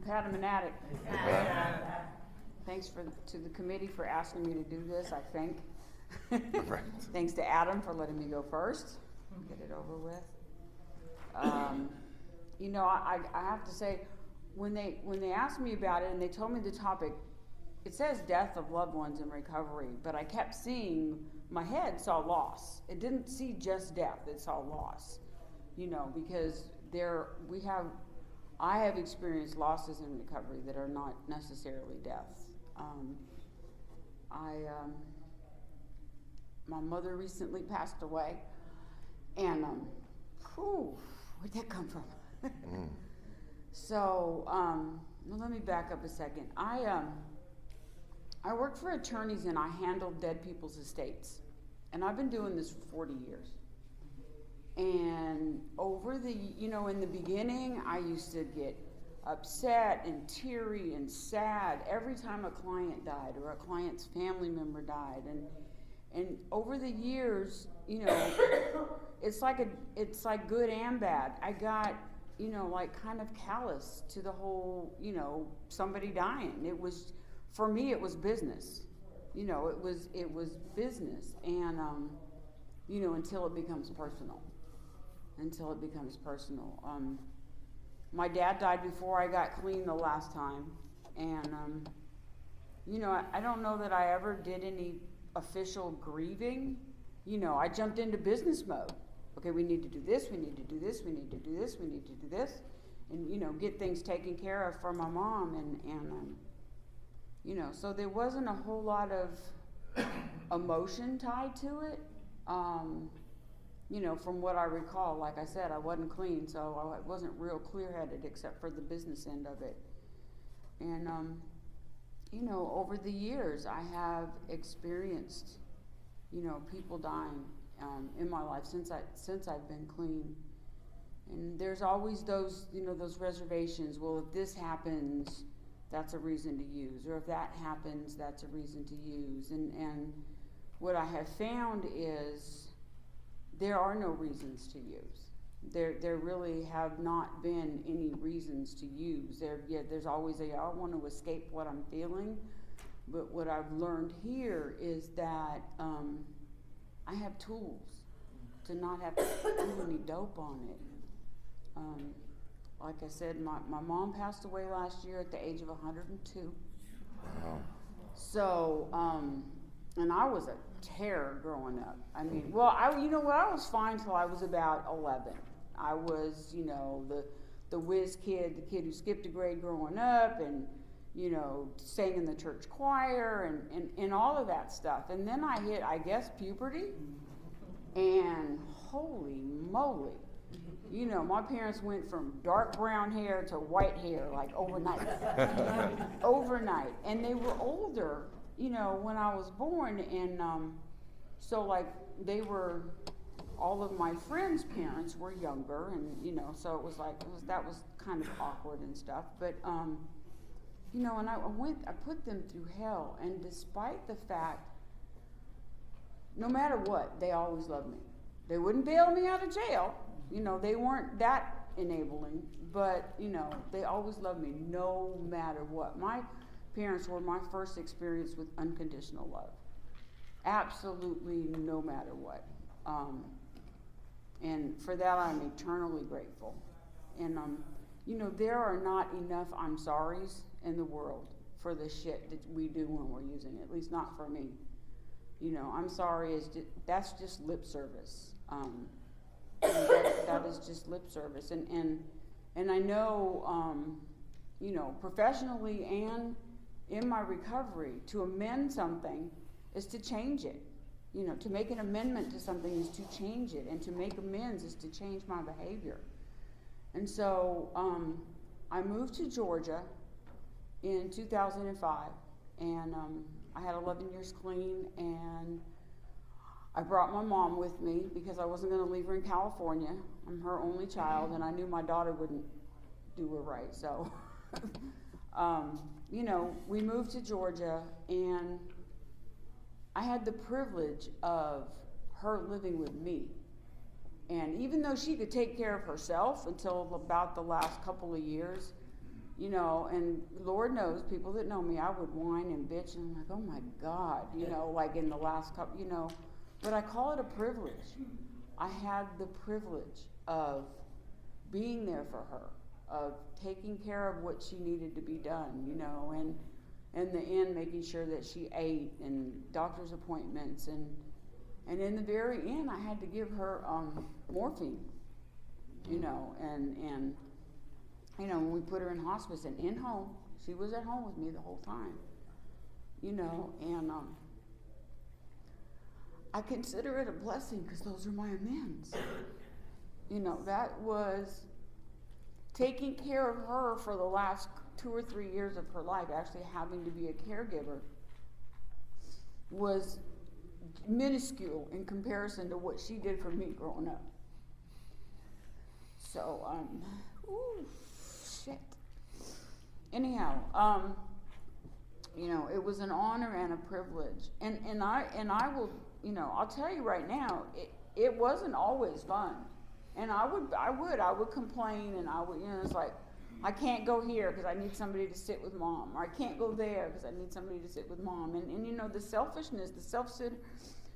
pat him an addict. Thanks to the committee for asking me to do this, I think. Right. Thanks to Adam for letting me go first. Get it over with. You know, I have to say, when they asked me about it and they told me the topic, it says death of loved ones in recovery, but I kept seeing, my head saw loss. It didn't see just death, it saw loss. You know, because I have experienced losses in recovery that are not necessarily deaths. My mother recently passed away, and where'd that come from? So, well, let me back up a second. I worked for attorneys and I handled dead people's estates, and I've been doing this for 40 years. And in the beginning, I used to get upset and teary and sad every time a client died or a client's family member died. And over the years, you know, it's like good and bad. I got, you know, like kind of callous to the whole, you know, somebody dying. It was, for me, it was business. You know, it was business, and you know, until it becomes personal. My dad died before I got clean the last time, and you know, I don't know that I ever did any official grieving. You know, I jumped into business mode. Okay, we need to do this, we need to do this, we need to do this, we need to do this, and you know, get things taken care of for my mom, and you know, so there wasn't a whole lot of emotion tied to it. You know, from what I recall, like I said, I wasn't clean, so I wasn't real clear-headed except for the business end of it. And, you know, over the years, I have experienced, you know, people dying in my life since I've been clean. And there's always those, you know, those reservations. Well, if this happens, that's a reason to use, or if that happens, that's a reason to use. And what I have found is there are no reasons to use. There really have not been any reasons to use. There's always I want to escape what I'm feeling, but what I've learned here is that I have tools to not have to do any dope on it. Like I said, my mom passed away last year at the age of 102. Wow. So, and I was a terror growing up. I mean, well, I was fine till I was about 11. I was, you know, the whiz kid, the kid who skipped a grade growing up, and, you know, sang in the church choir and all of that stuff. And then I hit, I guess, puberty, and holy moly. You know, my parents went from dark brown hair to white hair, like overnight. Overnight. And they were older, you know, when I was born. And so, like, all of my friends' parents were younger. And, you know, so it was like, that was kind of awkward and stuff. But, you know, and I put them through hell. And despite the fact, no matter what, they always loved me. They wouldn't bail me out of jail. You know, they weren't that enabling, but, you know, they always loved me no matter what. My parents were my first experience with unconditional love. Absolutely no matter what. And for that, I'm eternally grateful. And, you know, there are not enough I'm sorry's in the world for the shit that we do when we're using it, at least not for me. You know, I'm sorry, that's just lip service. That is just lip service, and I know, you know, professionally and in my recovery, to amend something is to change it. You know, to make an amendment to something is to change it, and to make amends is to change my behavior. And so I moved to Georgia in 2005, and I had 11 years clean, and I brought my mom with me because I wasn't going to leave her in California. I'm her only child, and I knew my daughter wouldn't do her right. So, you know, we moved to Georgia, and I had the privilege of her living with me. And even though she could take care of herself until about the last couple of years, you know, and Lord knows, people that know me, I would whine and bitch, and I'm like, oh my God, you know, like in the last couple, you know, but I call it a privilege. I had the privilege of being there for her, of taking care of what she needed to be done, you know, and in the end, making sure that she ate, and doctor's appointments, and in the very end, I had to give her morphine, you know, and you know, when we put her in hospice and in home, she was at home with me the whole time, you know, and I consider it a blessing because those are my amends. You know, that was taking care of her for the last 2 or 3 years of her life, actually having to be a caregiver, was minuscule in comparison to what she did for me growing up. So, ooh, shit. Anyhow, you know, it was an honor and a privilege, and I will, you know, I'll tell you right now, it wasn't always fun, and I would complain, and I would, you know, it's like, I can't go here because I need somebody to sit with mom, or I can't go there because I need somebody to sit with mom, and you know, the selfishness, the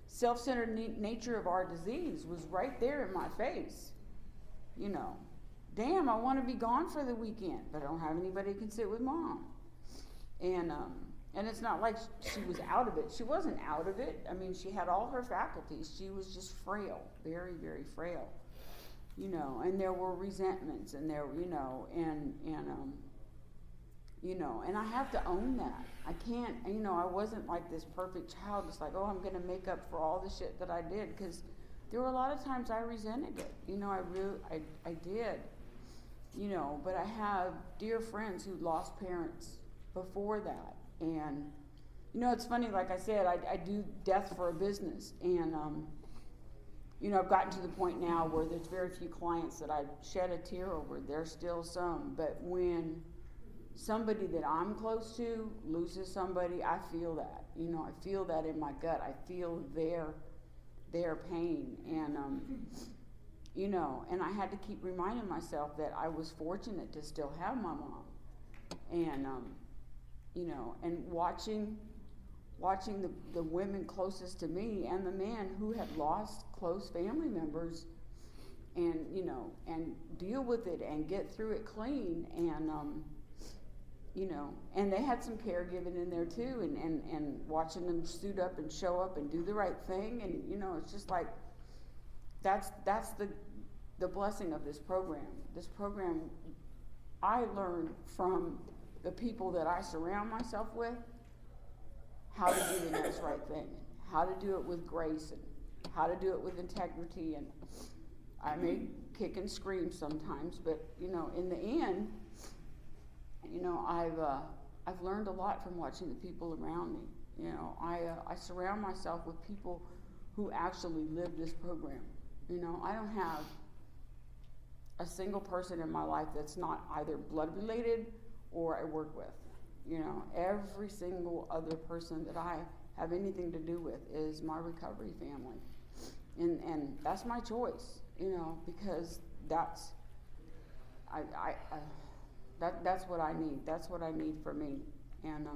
self-centered nature of our disease was right there in my face, you know. Damn, I want to be gone for the weekend, but I don't have anybody who can sit with mom. And it's not like she was out of it. She wasn't out of it. I mean, she had all her faculties. She was just frail, very, very frail, you know. And there were resentments, and there, you know, and you know, and I have to own that. I can't, you know, I wasn't like this perfect child. It's like, oh, I'm going to make up for all the shit that I did, because there were a lot of times I resented it. You know, I did. You know, but I have dear friends who lost parents before that. And, you know, it's funny, like I said, I do death for a business. And, you know, I've gotten to the point now where there's very few clients that I shed a tear over. There's still some. But when somebody that I'm close to loses somebody, I feel that. You know, I feel that in my gut. I feel their pain. And, you know, and I had to keep reminding myself that I was fortunate to still have my mom. And, you know, and watching the women closest to me and the men who had lost close family members, and, you know, and deal with it and get through it clean. And, you know, and they had some caregiving in there too, and watching them suit up and show up and do the right thing. And, you know, it's just like, that's the blessing of this program. This program, I learned from the people that I surround myself with how to do the next right thing, how to do it with grace, and how to do it with integrity. And I may kick and scream sometimes, but, you know, in the end, you know, I've learned a lot from watching the people around me. You know, I surround myself with people who actually live this program. You know, I don't have a single person in my life that's not either blood related or I work with. You know, every single other person that I have anything to do with is my recovery family. And that's my choice, you know, because that's what I need. That's what I need for me. And,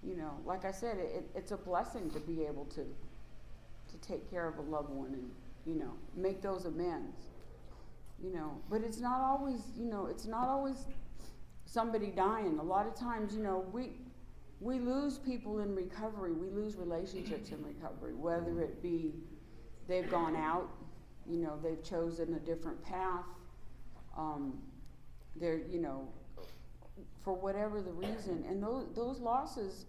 you know, like I said, it's a blessing to be able to take care of a loved one and, you know, make those amends, you know. But it's not always, you know, it's not always somebody dying. A lot of times, you know, we lose people in recovery. We lose relationships in recovery, whether it be they've gone out, you know, they've chosen a different path, they're, you know, for whatever the reason. And those losses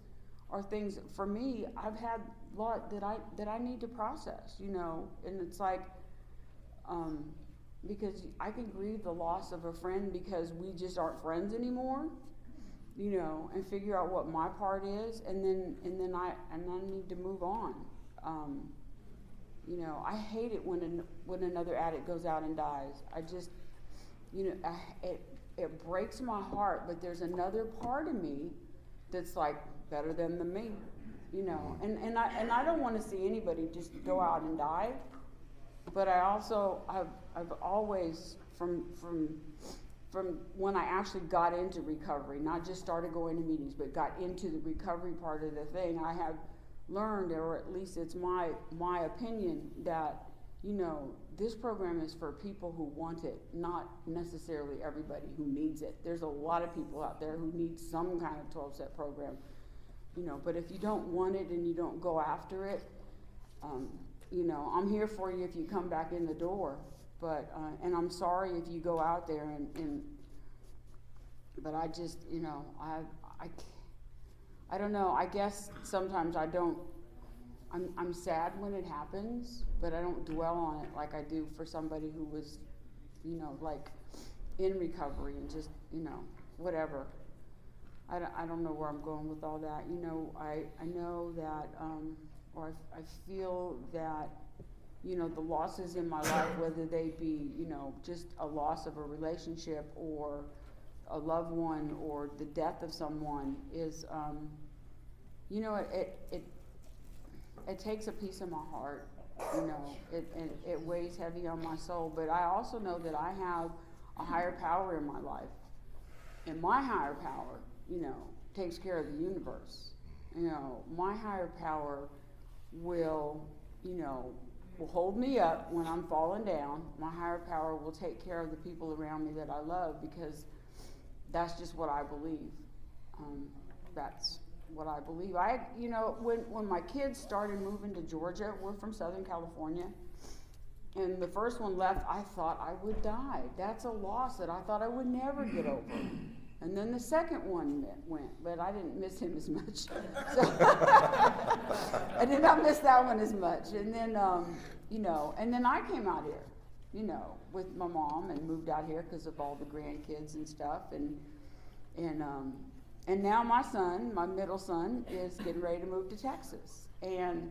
are things, for me, I've had a lot that I need to process, you know. And it's like, because I can grieve the loss of a friend because we just aren't friends anymore, you know, and figure out what my part is, and then I need to move on. You know, I hate it when another addict goes out and dies. I just, you know, it breaks my heart. But there's another part of me that's like better than me, you know. And I don't want to see anybody just go out and die. But I also I've always from from when I actually got into recovery, not just started going to meetings, but got into the recovery part of the thing, I have learned, or at least it's my opinion, that, you know, this program is for people who want it, not necessarily everybody who needs it. There's a lot of people out there who need some kind of 12-step program, you know, but if you don't want it and you don't go after it, you know, I'm here for you if you come back in the door, but, and I'm sorry if you go out there and but I just, you know, I don't know, I guess sometimes I'm sad when it happens, but I don't dwell on it like I do for somebody who was, you know, like in recovery and just, you know, whatever. I don't know where I'm going with all that. You know, I know that, or I feel that, you know, the losses in my life, whether they be, you know, just a loss of a relationship or a loved one or the death of someone is, you know, it takes a piece of my heart, you know, it weighs heavy on my soul, but I also know that I have a higher power in my life, and my higher power, you know, takes care of the universe. You know, my higher power will, you know, will hold me up when I'm falling down. My higher power will take care of the people around me that I love, because that's just what I believe. That's what I believe. You know, when my kids started moving to Georgia, we're from Southern California, and the first one left, I thought I would die. That's a loss that I thought I would never get over. And then the second one went, but I didn't miss him as much. So I did not miss that one as much. And then, you know, and then I came out here, you know, with my mom and moved out here because of all the grandkids and stuff. And now my son, my middle son, is getting ready to move to Texas. And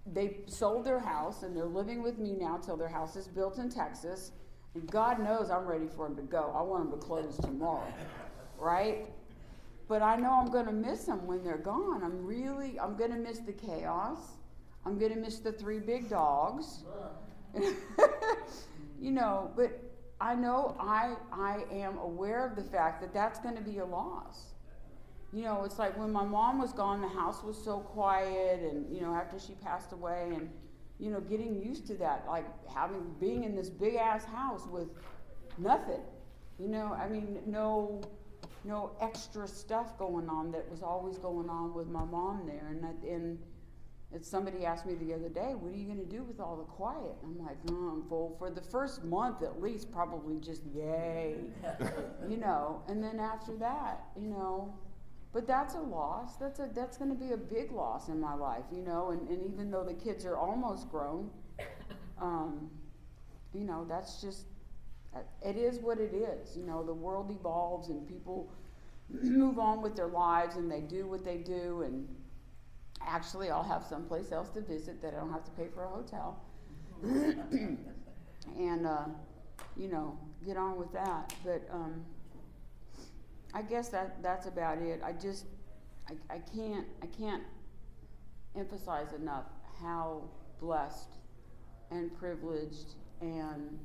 they sold their house, and they're living with me now till their house is built in Texas. And God knows I'm ready for them to go. I want them to close tomorrow, right? But I know I'm going to miss them when they're gone. I'm going to miss the chaos. I'm going to miss the 3 big dogs. You know, but I know I am aware of the fact that that's going to be a loss. You know, it's like when my mom was gone, the house was so quiet, and, you know, after she passed away, and, you know, getting used to that, like being in this big ass house with nothing, you know, I mean, no extra stuff going on that was always going on with my mom there. And somebody asked me the other day, what are you going to do with all the quiet? I'm like, I'm full. For the first month at least, probably just yay, you know, and then after that, you know, but that's a loss. That's going to be a big loss in my life, you know, and even though the kids are almost grown, you know, that's just, it is what it is. You know, the world evolves and people move on with their lives and they do what they do, and actually I'll have someplace else to visit that I don't have to pay for a hotel. And, you know, get on with that. But, I guess that's about it. I can't emphasize enough how blessed and privileged and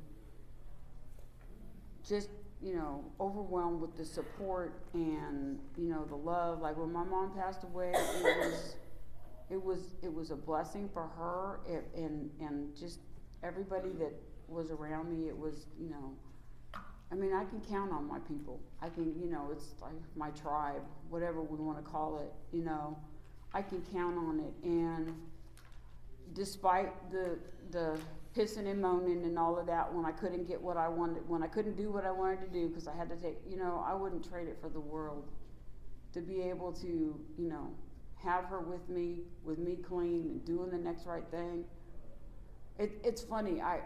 just, you know, overwhelmed with the support and, you know, the love. Like when my mom passed away, it was a blessing for her, and just everybody that was around me. It was, you know, I mean, I can count on my people. I can, you know, it's like my tribe, whatever we want to call it, you know, I can count on it. And despite the pissing and moaning and all of that, when I couldn't get what I wanted, when I couldn't do what I wanted to do because I had to take, you know, I wouldn't trade it for the world to be able to, you know, have her with me clean and doing the next right thing. It's funny, I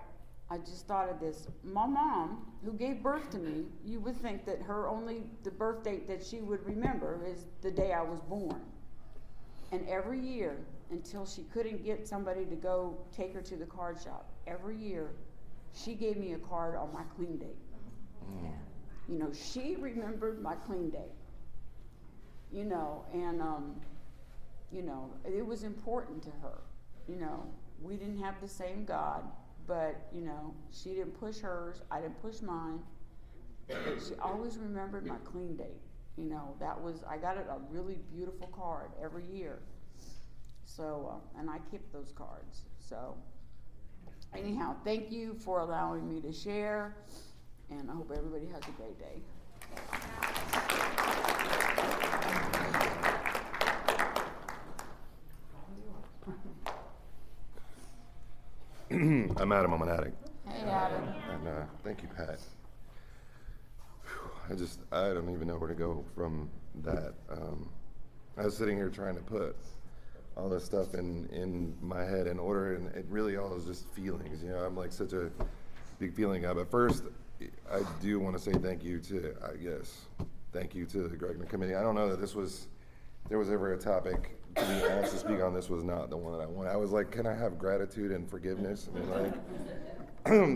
just thought of this. My mom, who gave birth to me, you would think that the birth date that she would remember is the day I was born. And every year, until she couldn't get somebody to go take her to the card shop, every year, she gave me a card on my clean date. You know, she remembered my clean date. You know, and, you know, it was important to her. You know, we didn't have the same God. But, you know, she didn't push hers, I didn't push mine. but she always remembered my clean date. You know, I got a really beautiful card every year. So, and I kept those cards. So, anyhow, thank you for allowing me to share, and I hope everybody has a great day. I'm Adam, I'm an addict. Hey, Adam. And thank you, Pat. Whew, I don't even know where to go from that. I was sitting here trying to put all this stuff in my head in order, and it really all is just feelings. You know, I'm like such a big feeling guy. But first, I do want to say thank you to the GRCNA committee. I don't know that there was ever a topic to be asked to speak on. This was not the one that I wanted. I was like, can I have gratitude and forgiveness? I mean, like,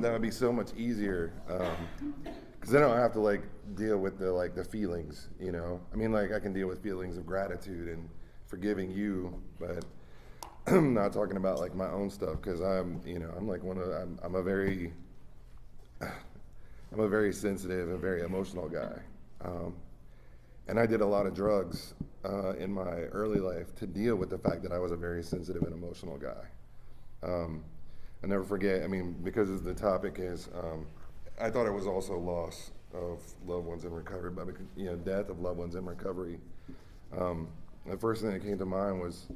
that would be so much easier. Because then I don't have to like deal with the feelings, you know. I mean, like I can deal with feelings of gratitude and forgiving you, but I'm not talking about like my own stuff, because I'm a very sensitive and very emotional guy, and I did a lot of drugs in my early life to deal with the fact that I was a very sensitive and emotional guy. I never forget. I mean, because the topic is, I thought it was also loss of loved ones in recovery, but death of loved ones in recovery. The first thing that came to mind was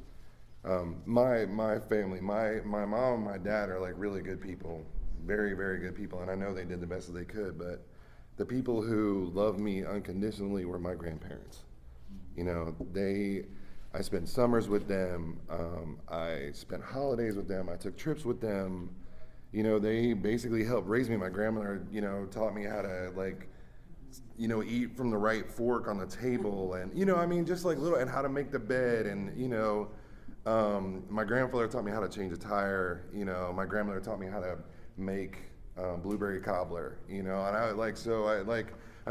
my family. My mom and my dad are like really good people, very, very good people, and I know they did the best that they could, but the people who loved me unconditionally were my grandparents. You know, I spent summers with them, I spent holidays with them, I took trips with them. You know, they basically helped raise me. My grandmother, taught me how to eat from the right fork on the table, and just like and how to make the bed, and my grandfather taught me how to change a tire. My grandmother taught me how to make blueberry cobbler. And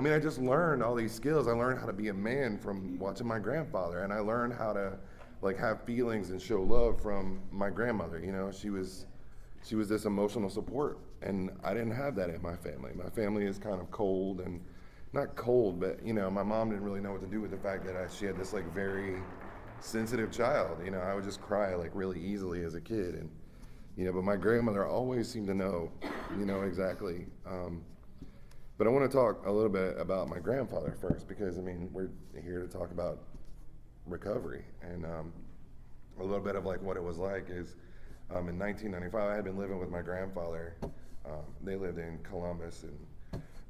I just learned all these skills. I learned how to be a man from watching my grandfather, and I learned how to have feelings and show love from my grandmother. She was this emotional support, and I didn't have that in my family. My family is kind of cold, and not cold, but my mom didn't really know what to do with the fact that she had this very sensitive child. I would just cry really easily as a kid, and but my grandmother always seemed to know, exactly. But I want to talk a little bit about my grandfather first, because we're here to talk about recovery, and a little bit of what it was like is. In 1995, I had been living with my grandfather. They lived in Columbus,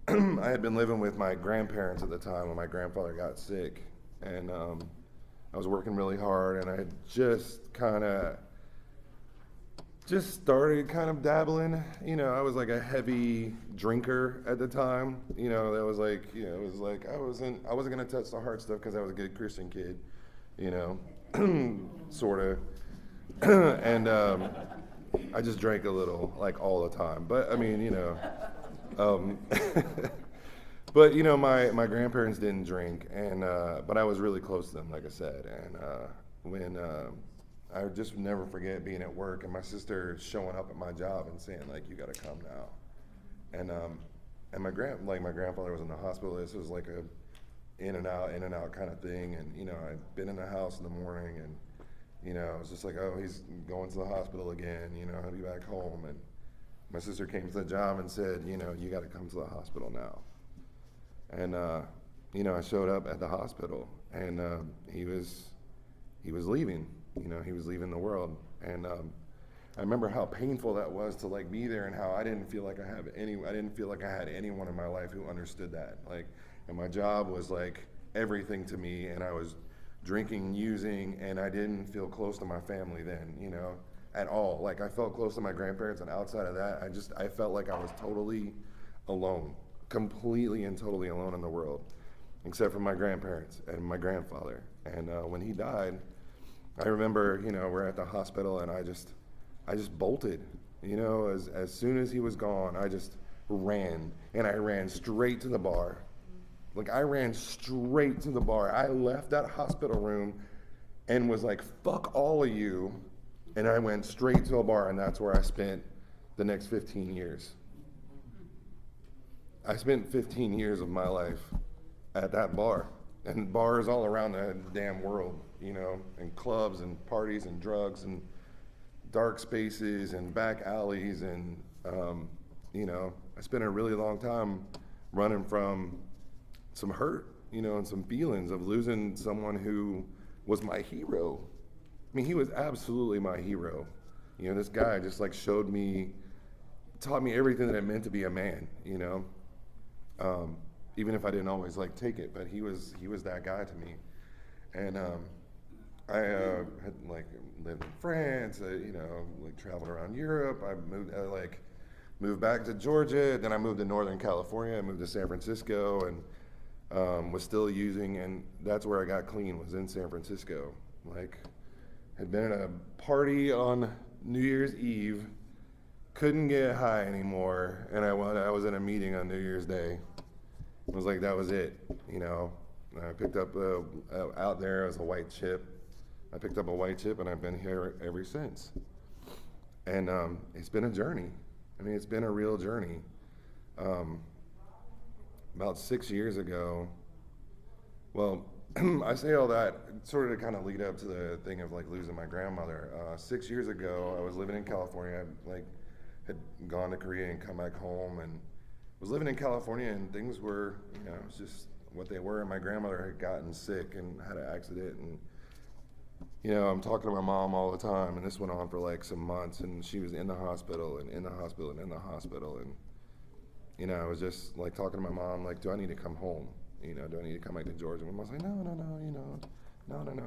and I had been living with my grandparents at the time when my grandfather got sick. And I was working really hard, and I had just started dabbling. I was a heavy drinker at the time. That was it was I wasn't gonna touch the hard stuff because I was a good Christian kid, sort of. And I just drank a little, all the time. But but my grandparents didn't drink, and but I was really close to them, like I said. And when I would just never forget being at work and my sister showing up at my job and saying you got to come now. And my grandfather was in the hospital. This was a in and out kind of thing. And I'd been in the house in the morning, and it was just oh, he's going to the hospital again, he'll be back home. And my sister came to the job and said, you got to come to the hospital now. And, I showed up at the hospital, and he was leaving, he was leaving the world. And I remember how painful that was to be there, and how I didn't feel like I had anyone in my life who understood that. And my job was everything to me, and I was drinking, using, and I didn't feel close to my family then, at all. I felt close to my grandparents, and outside of that, I felt like I was totally alone, completely and totally alone in the world, except for my grandparents and my grandfather. And when he died, I remember, we're at the hospital, and I just bolted, as soon as he was gone, I just ran, and I ran straight to the bar. I ran straight to the bar. I left that hospital room and was fuck all of you. And I went straight to a bar, and that's where I spent the next 15 years. I spent 15 years of my life at that bar, and bars all around the damn world, you know, and clubs and parties and drugs and dark spaces and back alleys, and you know, I spent a really long time running from some hurt, you know, and some feelings of losing someone who was my hero. I mean, he was absolutely my hero. You know, this guy just like showed me, taught me everything that it meant to be a man, you know. Even if I didn't always like take it, but he was that guy to me. And I had like lived in France, you know, like traveled around Europe. I moved back to Georgia, then I moved to Northern California. I moved to San Francisco, and was still using, and that's where I got clean, was in San Francisco. Like, had been at a party on New Year's Eve, couldn't get high anymore, and I was in a meeting on New Year's Day. It was like, that was it, you know. And I picked up, out there as a white chip. I picked up a white chip, and I've been here ever since. And it's been a journey. I mean, it's been a real journey. About 6 years ago, well, I say all that sort of to kind of lead up to the thing of like losing my grandmother. 6 years ago, I was living in California. I had gone to Korea and come back home, and was living in California, and things were, you know, it was just what they were. And my grandmother had gotten sick and had an accident, and you know, I'm talking to my mom all the time, and this went on for like some months, and she was in the hospital and in the hospital and in the hospital, and you know, I was just like talking to my mom, like, do I need to come home? You know, do I need to come back to Georgia? And my mom's like, no, you know, no. And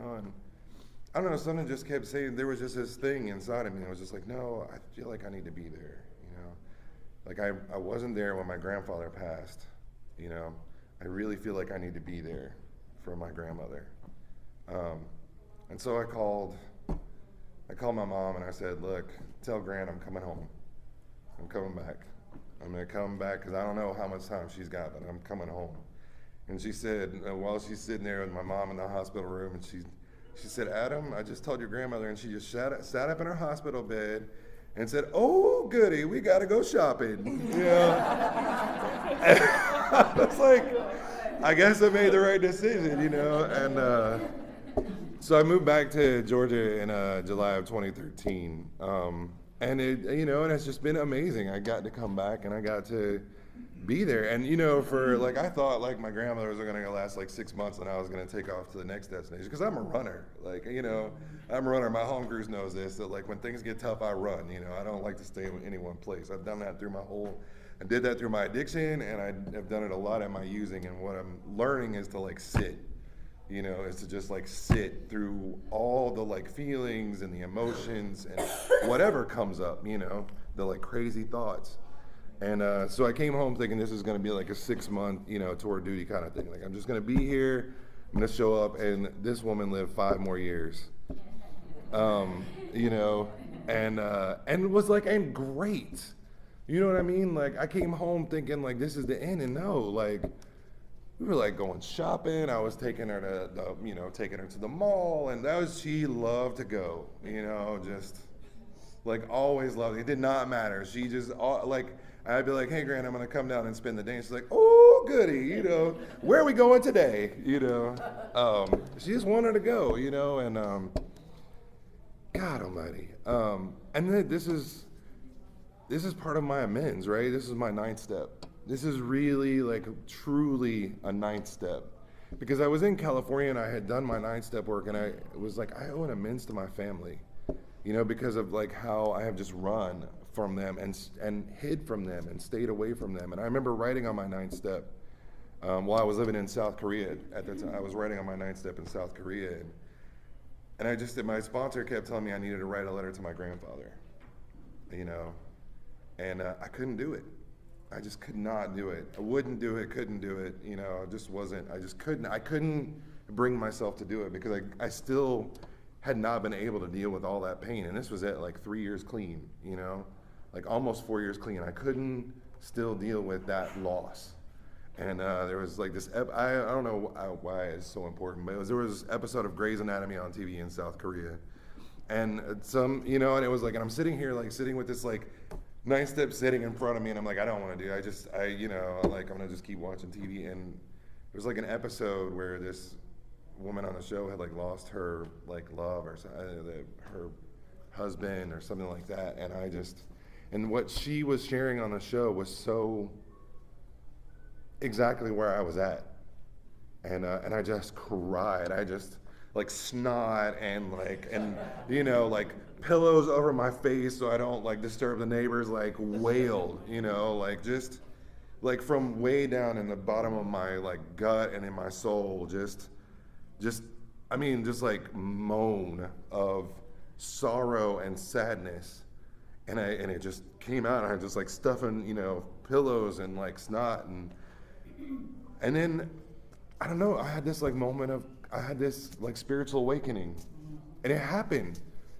I don't know, something just kept saying, there was just this thing inside of me. I was just like, no, I feel like I need to be there, you know? Like I wasn't there when my grandfather passed, you know? I really feel like I need to be there for my grandmother. And so I called my mom and I said, look, tell Gran I'm coming home. I'm coming back. I'm gonna come back because I don't know how much time she's got, but I'm coming home. And she said, while she's sitting there with my mom in the hospital room, and she said, Adam, I just told your grandmother, and she just sat up in her hospital bed and said, oh, goody, we gotta go shopping. You know? I was like, I guess I made the right decision, you know? And so I moved back to Georgia in July of 2013. And it, you know, and it's just been amazing. I got to come back and I got to be there. And, you know, for like, I thought like my grandmother was going to last like 6 months and I was going to take off to the next destination because I'm a runner. Like, you know, I'm a runner. My home crews knows this. That like when things get tough, I run. You know, I don't like to stay in any one place. I've done that through I did that through my addiction, and I've done it a lot in my using. And what I'm learning is to like sit. You know, is to just like sit through all the like feelings and the emotions and whatever comes up, you know, the like crazy thoughts. And so I came home thinking this is going to be like a 6-month, you know, tour of duty kind of thing. Like I'm just going to be here, I'm going to show up, and this woman lived 5 more years. You know, and was like, and great. You know what I mean? Like I came home thinking like this is the end, and no, like we were like going shopping. I was taking her to the mall, and she loved to go, you know, just like always loved it. It did not matter. She just like, I'd be like, hey, Gran, I'm going to come down and spend the day. And she's like, oh, goody, you know, where are we going today? You know, she just wanted to go, you know, and God almighty. And then this is part of my amends, right? This is my 9th step. This is really like truly a 9th step, because I was in California and I had done my 9th step work, and I was like, I owe an amends to my family, you know, because of like how I have just run from them and hid from them and stayed away from them. And I remember writing on my 9th step while I was living in South Korea at the time. I was writing on my 9th step in South Korea, and my sponsor kept telling me I needed to write a letter to my grandfather, you know, and I couldn't do it. I just could not do it. I wouldn't do it, couldn't do it. You know, I couldn't bring myself to do it because I still had not been able to deal with all that pain. And this was at like 3 years clean, you know, like almost 4 years clean. I couldn't still deal with that loss. And there was like this, I don't know why it's so important, but there was this episode of Grey's Anatomy on TV in South Korea. And you know, and it was like, and I'm sitting here, like sitting with this like Nine Step sitting in front of me, and I'm like, I don't want to do it. I'm gonna just keep watching TV. And there was like an episode where this woman on the show had like lost her like love or her husband or something like that, and what she was sharing on the show was so exactly where I was at, and I just cried. I just like snot and like pillows over my face so I don't like disturb the neighbors, like wailed, like just like from way down in the bottom of my like gut and in my soul, just like moan of sorrow and sadness, and it just came out, and I just like stuffing pillows and like snot, and then I don't know, I had this like spiritual awakening, and it happened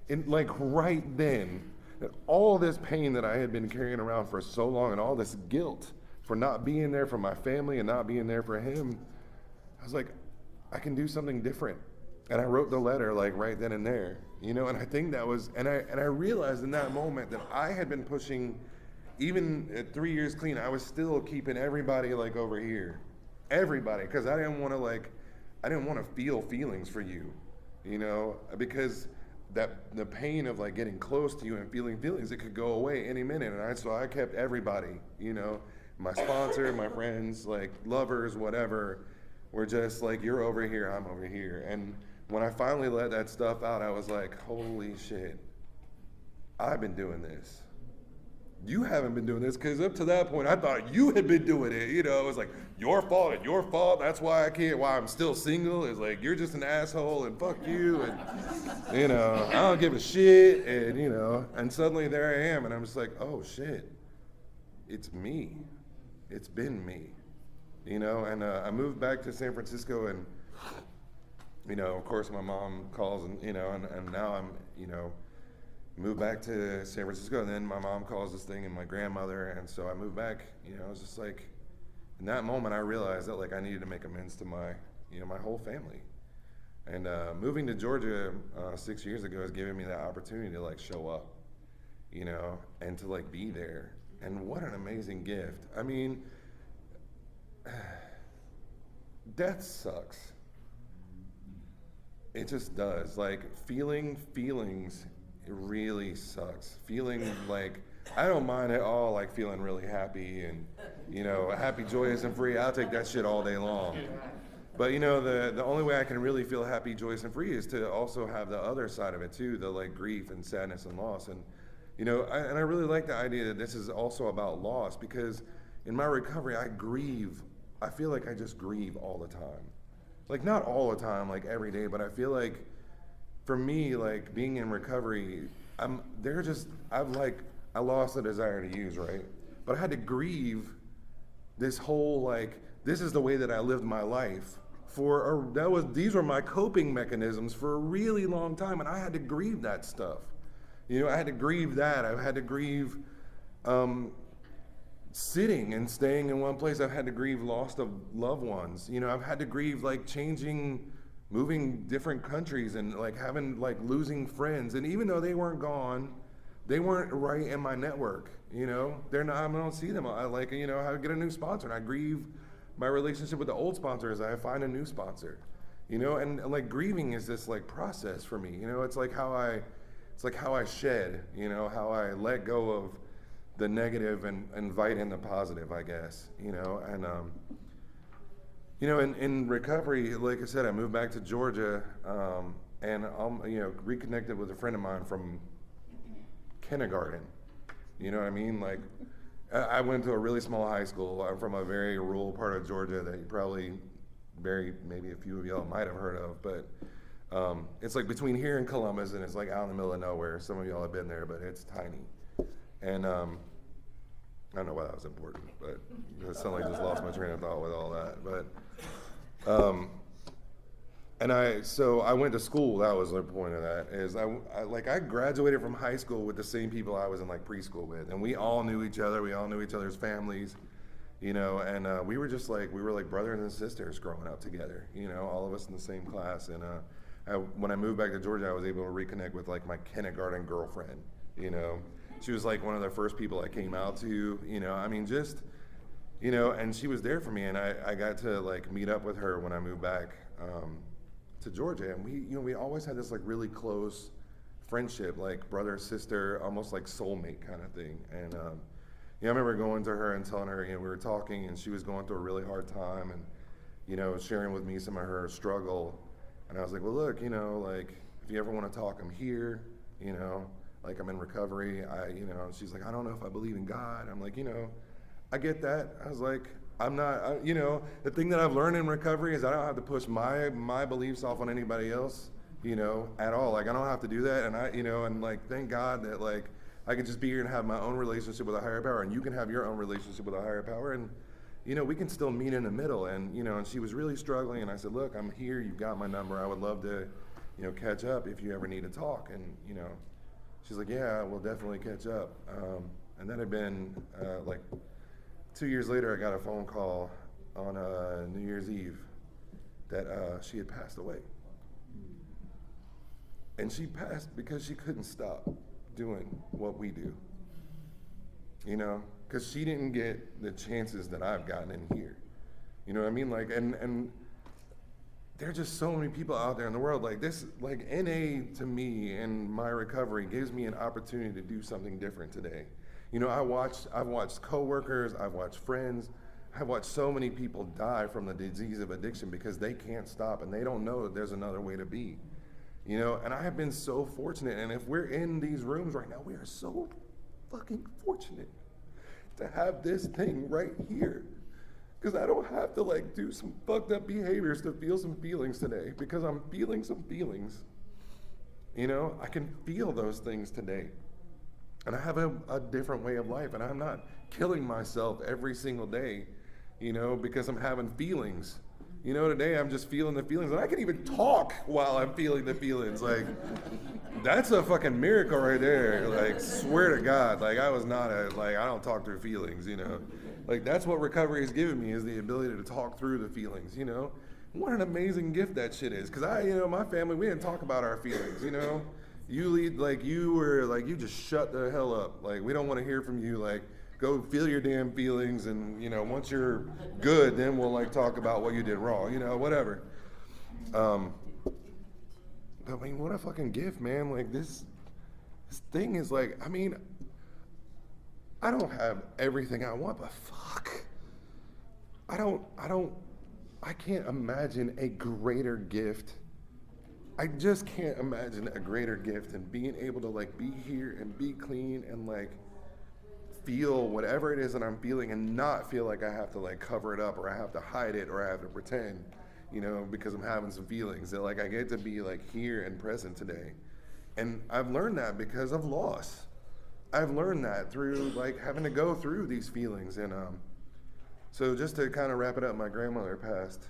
in like right then, that all this pain that I had been carrying around for so long, and all this guilt for not being there for my family and not being there for him, I was like, I can do something different. And I wrote the letter like right then and there, and I think that was, and I realized in that moment that I had been pushing, even at 3 years clean, I was still keeping everybody like over here, everybody, because I didn't want to feel feelings for you, because the pain of like getting close to you and feeling feelings, it could go away any minute, so I kept everybody, my sponsor, my friends, like lovers, whatever, were just like, you're over here, I'm over here. And when I finally let that stuff out, I was like, holy shit, I've been doing this. You haven't been doing this, because up to that point, I thought you had been doing it. It was like, your fault, that's why I'm still single. It's like, you're just an asshole, and fuck you, and, I don't give a shit, and, and suddenly there I am, and I'm just like, oh shit, it's me. It's been me. And I moved back to San Francisco, and, of course my mom calls, and, and now I'm, moved back to San Francisco, and then my mom calls this thing, and my grandmother, and so I moved back. It was just like, in that moment I realized that like I needed to make amends to my, my whole family. And moving to Georgia 6 years ago has given me that opportunity to like show up, and to like be there. And what an amazing gift. I mean, death sucks. It just does. Like, feeling feelings, it really sucks. Feeling like, I don't mind at all like feeling really happy and, happy, joyous, and free. I'll take that shit all day long. But the only way I can really feel happy, joyous, and free is to also have the other side of it too, the like grief and sadness and loss. And I really like the idea that this is also about loss, because in my recovery I feel like I just grieve all the time. Like, not all the time, like every day, but I feel like for me, like being in recovery, I lost the desire to use, right? But I had to grieve this whole like, this is the way that I lived my life these were my coping mechanisms for a really long time, and I had to grieve that stuff. I had to grieve that. I had to grieve sitting and staying in one place. I've had to grieve loss of loved ones. I've had to grieve like moving different countries, and like losing friends. And even though they weren't gone, they weren't right in my network. They're not. I don't see them. I get a new sponsor, and I grieve my relationship with the old sponsor as I find a new sponsor. And like grieving is this like process for me. It's like how I shed. How I let go of the negative and invite in the positive, I guess. In recovery, like I said, I moved back to Georgia, and I'm reconnected with a friend of mine from kindergarten. You know what I mean? Like, I went to a really small high school. I'm from a very rural part of Georgia that you probably maybe a few of y'all might have heard of, but it's like between here and Columbus, and it's like out in the middle of nowhere. Some of y'all have been there, but it's tiny. And I don't know why that was important, but it sounded like I just lost my train of thought with all that. But so I went to school. That was the point of that. Is I graduated from high school with the same people I was in like preschool with, and we all knew each other. We all knew each other's families, and we were like brothers and sisters growing up together. All of us in the same class. And when I moved back to Georgia, I was able to reconnect with like my kindergarten girlfriend. She was like one of the first people I came out to, you know, I mean, just, you know, and she was there for me, and I got to like meet up with her when I moved back to Georgia, and we, you know, we always had this like really close friendship, like brother, sister, almost like soulmate kind of thing. And yeah, I remember going to her and telling her, you know, we were talking, and she was going through a really hard time, and, you know, sharing with me some of her struggle. And I was like, well, look, you know, like, if you ever want to talk, I'm here, you know, like I'm in recovery. You know, she's like, I don't know if I believe in God. I'm like, you know, I get that. I was like, I'm not, you know, the thing that I've learned in recovery is I don't have to push my beliefs off on anybody else, you know, at all. Like, I don't have to do that. And you know, and like, thank God that like, I can just be here and have my own relationship with a higher power, and you can have your own relationship with a higher power. And, you know, we can still meet in the middle. And, you know, and she was really struggling. And I said, look, I'm here. You've got my number. I would love to, you know, catch up if you ever need to talk. And, you know, she's like, yeah, we'll definitely catch up. And that had been like 2 years later, I got a phone call on New Year's Eve that she had passed away. And she passed because she couldn't stop doing what we do. You know, because she didn't get the chances that I've gotten in here. You know what I mean? Like, and there are just so many people out there in the world. Like this, like NA to me and my recovery gives me an opportunity to do something different today. You know, I've watched coworkers, I've watched friends, I've watched so many people die from the disease of addiction because they can't stop and they don't know that there's another way to be. You know, and I have been so fortunate, and if we're in these rooms right now, we are so fucking fortunate to have this thing right here. Because I don't have to like do some fucked up behaviors to feel some feelings today, because I'm feeling some feelings. You know, I can feel those things today. And I have a different way of life, and I'm not killing myself every single day, you know, because I'm having feelings. You know, today I'm just feeling the feelings, and I can even talk while I'm feeling the feelings. Like, that's a fucking miracle right there. Like, swear to God, like I don't talk through feelings, you know. Like, that's what recovery has given me, is the ability to talk through the feelings, you know. What an amazing gift that shit is. Because you know, my family, we didn't talk about our feelings, you know. You just shut the hell up. Like, we don't want to hear from you. Like, go feel your damn feelings, and, you know, once you're good, then we'll, like, talk about what you did wrong, you know, whatever. But, I mean, what a fucking gift, man. Like, this thing is, like, I mean, I don't have everything I want, but fuck. I can't imagine a greater gift. I just can't imagine a greater gift than being able to, like, be here and be clean and, like, feel whatever it is that I'm feeling and not feel like I have to like cover it up or I have to hide it or I have to pretend, you know, because I'm having some feelings. That like I get to be like here and present today. And I've learned that because of loss. I've learned that through like having to go through these feelings. And so just to kind of wrap it up, my grandmother passed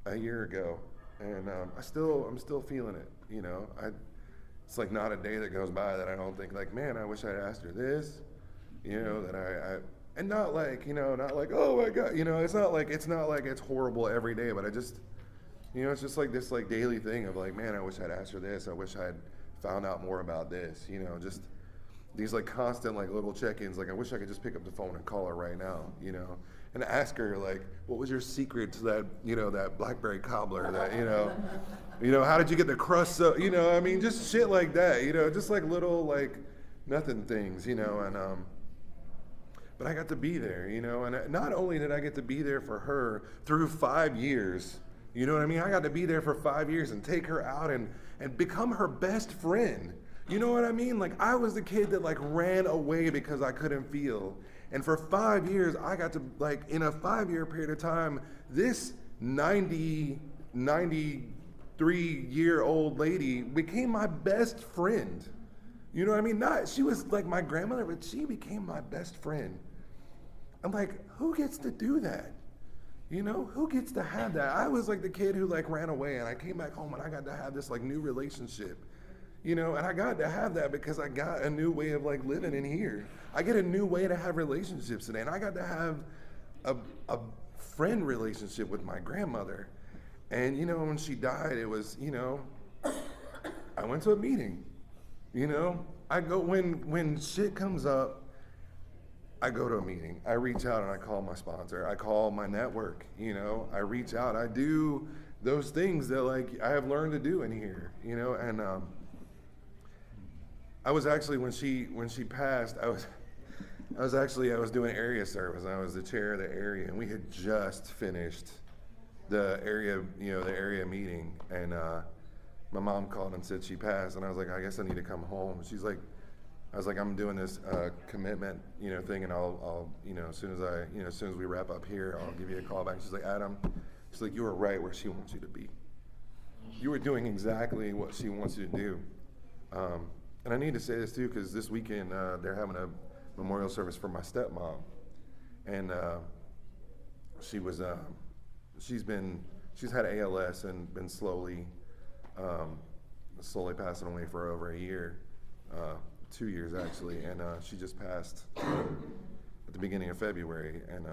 a year ago, and I'm still feeling it, you know. It's like not a day that goes by that I don't think like, man, I wish I'd asked her this, you know, that and not like, you know, not like, oh my God, you know, it's not like it's horrible every day, but I just, you know, it's just like this like daily thing of like, man, I wish I'd asked her this. I wish I'd found out more about this, you know, just these like constant like little check-ins. Like, I wish I could just pick up the phone and call her right now, you know, and ask her like, what was your secret to that, you know, that blackberry cobbler that, you know, how did you get the crust? So, you know, I mean, just shit like that, you know, just like little, like, nothing things, you know, and, but I got to be there, you know, and not only did I get to be there for her through 5 years, you know what I mean? I got to be there for 5 years and take her out and become her best friend. You know what I mean? Like, I was the kid that, like, ran away because I couldn't feel. And for 5 years, I got to, like, in a 5-year period of time, this 93-year-old lady became my best friend. You know what I mean? She was like my grandmother, but she became my best friend. I'm like, who gets to do that? You know, who gets to have that? I was like the kid who like ran away, and I came back home and I got to have this like new relationship. You know, and I got to have that because I got a new way of like living in here. I get a new way to have relationships today, and I got to have a friend relationship with my grandmother. And, you know, when she died, it was, you know, I went to a meeting, you know, I go, when shit comes up, I go to a meeting. I reach out and I call my sponsor. I call my network, you know. I reach out. I do those things that, like, I have learned to do in here, you know. And I was actually, when she passed, I was doing area service. I was the chair of the area, and we had just finished the area meeting, and my mom called and said she passed, and I was like, I guess I need to come home. I was like, I'm doing this commitment, you know, thing, and I'll, you know, as soon as we wrap up here, I'll give you a call back. She's like, Adam, she's like, you were right where she wants you to be. You were doing exactly what she wants you to do. And I need to say this too, because this weekend they're having a memorial service for my stepmom, and she's had ALS and been slowly passing away for over a year. 2 years actually, and she just passed at the beginning of February. And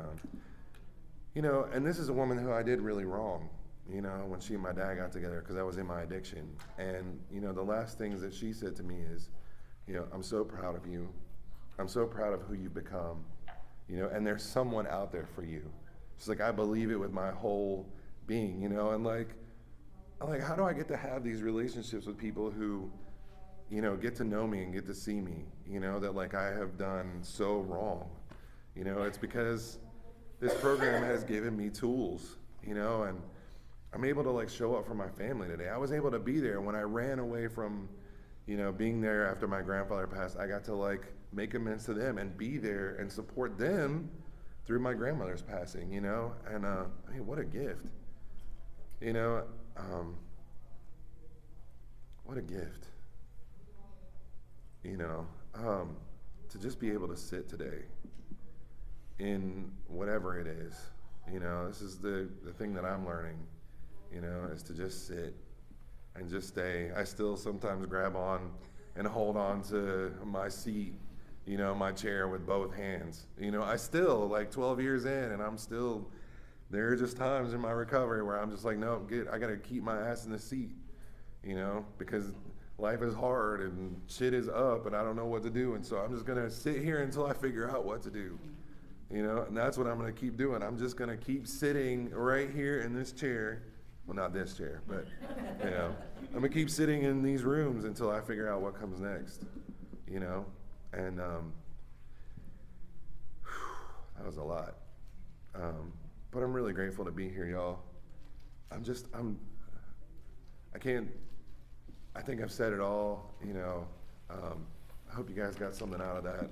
you know, and this is a woman who I did really wrong, you know, when she and my dad got together, because I was in my addiction. And you know, the last things that she said to me is, you know, I'm so proud of you. I'm so proud of who you've become, you know, and there's someone out there for you. She's like, I believe it with my whole being, you know. And like, I'm like, how do I get to have these relationships with people who, you know, get to know me and get to see me, you know, that like I have done so wrong. You know, it's because this program has given me tools, you know, and I'm able to like show up for my family today. I was able to be there when I ran away from, you know, being there after my grandfather passed. I got to like make amends to them and be there and support them through my grandmother's passing, you know. And I mean, what a gift, you know. What a gift, you know, to just be able to sit today in whatever it is, you know. This is the thing that I'm learning, you know, is to just sit and just stay. I still sometimes grab on and hold on to my seat, you know, my chair with both hands. You know, I still, like 12 years in, and I'm still, there are just times in my recovery where I'm just like, no, I gotta keep my ass in the seat, you know, because life is hard and shit is up and I don't know what to do. And so I'm just gonna sit here until I figure out what to do, you know, and that's what I'm gonna keep doing. I'm just gonna keep sitting right here in this chair. Well, not this chair, but, you know, I'm gonna keep sitting in these rooms until I figure out what comes next, you know. And that was a lot. But I'm really grateful to be here, y'all. I think I've said it all, you know. I hope you guys got something out of that.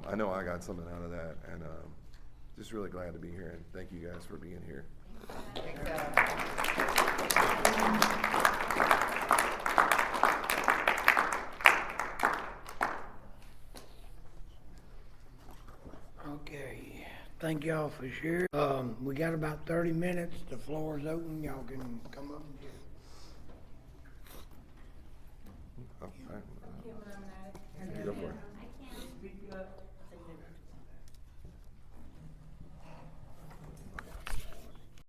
I know I got something out of that, and just really glad to be here, and thank you guys for being here. Okay, thank y'all for sharing. We got about 30 minutes. The floor is open. Y'all can come up and share. Oh, all right.